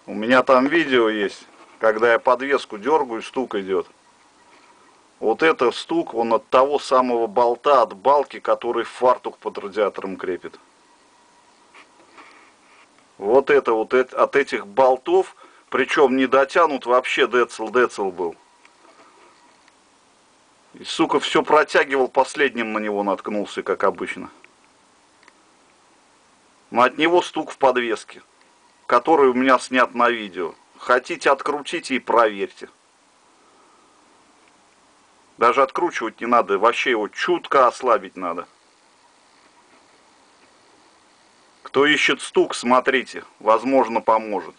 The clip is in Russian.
У меня там видео есть, когда я подвеску дергаю, стук идет. Вот это стук, он от того самого болта, от балки, который фартук под радиатором крепит. Вот это от этих болтов, причем не дотянут вообще децл был. И, сука, все протягивал, последним на него наткнулся, как обычно. Но от него стук в подвеске, который у меня снят на видео. Хотите, открутите и проверьте. Даже откручивать не надо, вообще его чутко ослабить надо. Кто ищет стук, смотрите, возможно, поможет.